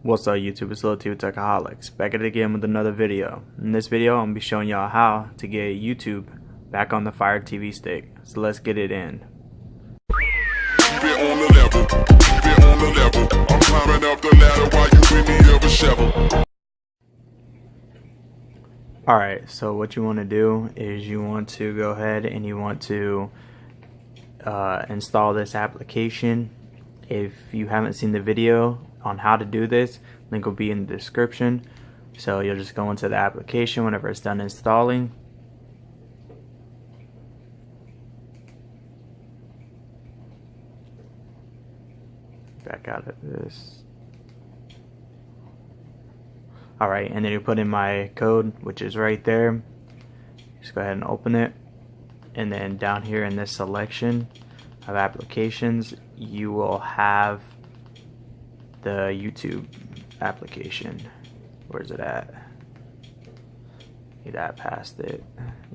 What's up YouTube, it's Lil T with Techaholics, back at it again with another video. In this video I'm going to be showing y'all how to get YouTube back on the Fire TV stick. So let's get it in. Keep it on the level, keep it on the level. I'm climbing up the ladder while you with me of a shovel. Alright, so what you want to do is you want to go ahead and you want to install this application. If you haven't seen the video on how to do this, link will be in the description. So you'll just go into the application whenever it's done installing. Back out of this. Alright, and then you put in my code, which is right there. Just go ahead and open it. And then down here in this selection of applications, you will have the YouTube application. Where's it at? That past it.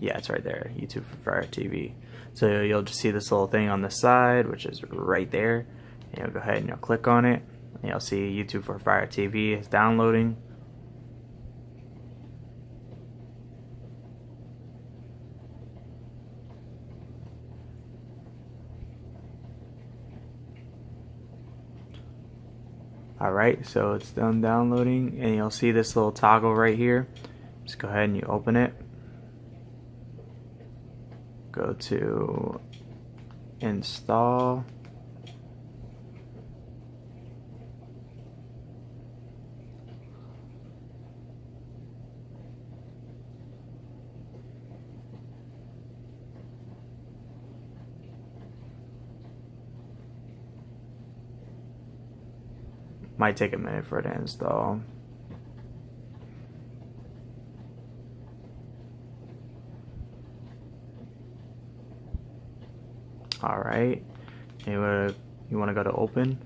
Yeah, it's right there. YouTube for Fire TV. So you'll just see this little thing on the side, which is right there. And you'll go ahead and you'll click on it. And you'll see YouTube for Fire TV is downloading. Alright, so it's done downloading, and you'll see this little toggle right here. Just go ahead and you open it. Go to install. Might take a minute for it to install. Alright, you want to go to open.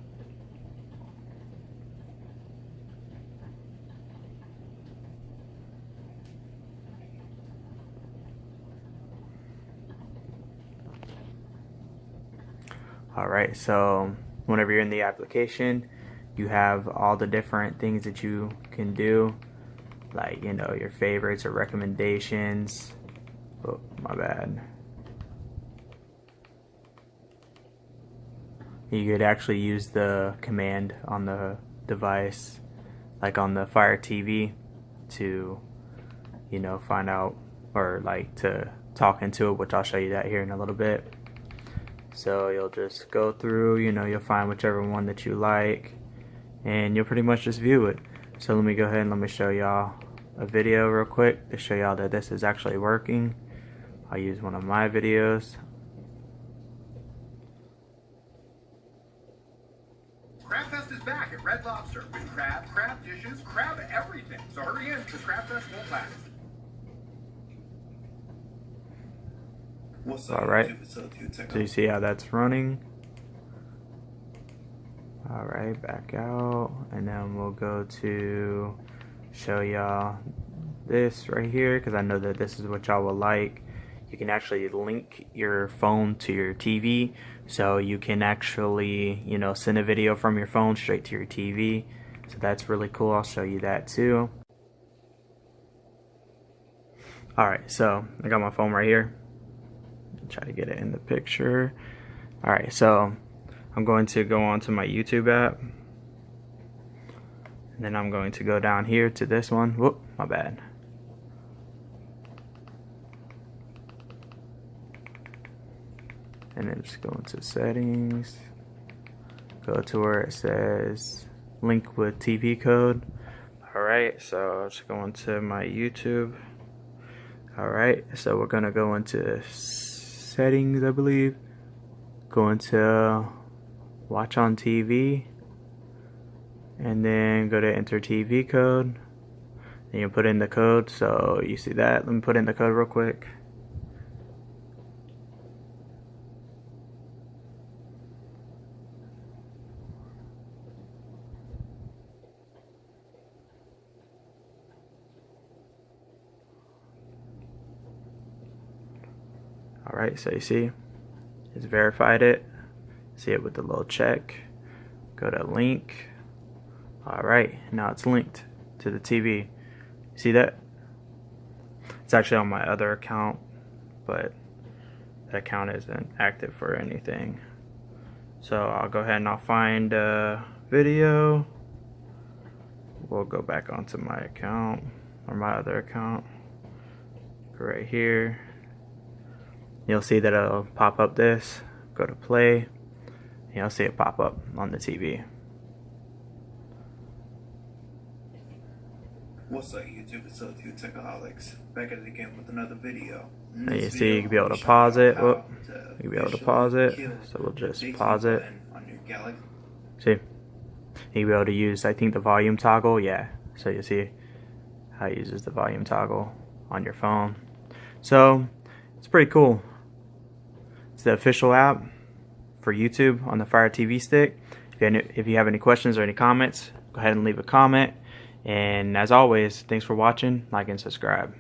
Alright, so whenever you're in the application, you have all the different things that you can do, like, you know, your favorites or recommendations. Oh, my bad. You could actually use the command on the device, like on the Fire TV, to, you know, find out, or like to talk into it, which I'll show you that here in a little bit. So you'll just go through, you know, you'll find whichever one that you like, and you'll pretty much just view it. So let me go ahead and let me show y'all a video real quick to show y'all that this is actually working. I'll use one of my videos. Crabfest is back at Red Lobster with crab dishes, crab everything. So hurry in because Crabfest won't last. Alright, so you see how that's running. Alright, back out, and then we'll go to show y'all this right here, because I know that this is what y'all will like. You can actually link your phone to your TV, so you can actually, you know, send a video from your phone straight to your TV. So that's really cool. I'll show you that too. Alright, so I got my phone right here. Try to get it in the picture. Alright, so I'm going to go on to my YouTube app, and then I'm going to go down here to this one. Whoop, my bad. And then just go into settings, go to where it says link with TV code. Alright, so let's go into my YouTube. Alright, so we're gonna go into settings, I believe. Go into watch on TV, and then go to enter TV code. Then you put in the code. So you see that. Let me put in the code real quick. Alright, so you see it's verified it. See it with the little check. Go to link. Alright, now it's linked to the TV. See that? It's actually on my other account, but that account isn't active for anything. So I'll go ahead and I'll find a video. We'll go back onto my account, or my other account. Go right here. You'll see that it'll pop up this. Go to play. And you'll see it pop up on the TV. What's up YouTube, it's Two Techaholics, back at it again with another video. And you see you can be able to pause it. You can be able to pause it. So we'll just pause it. See? You can be able to use, I think, the volume toggle. Yeah. So you see how it uses the volume toggle on your phone. So it's pretty cool. It's the official app for YouTube on the Fire TV Stick. If you have any questions or any comments, go ahead and leave a comment. And as always, thanks for watching, like and subscribe.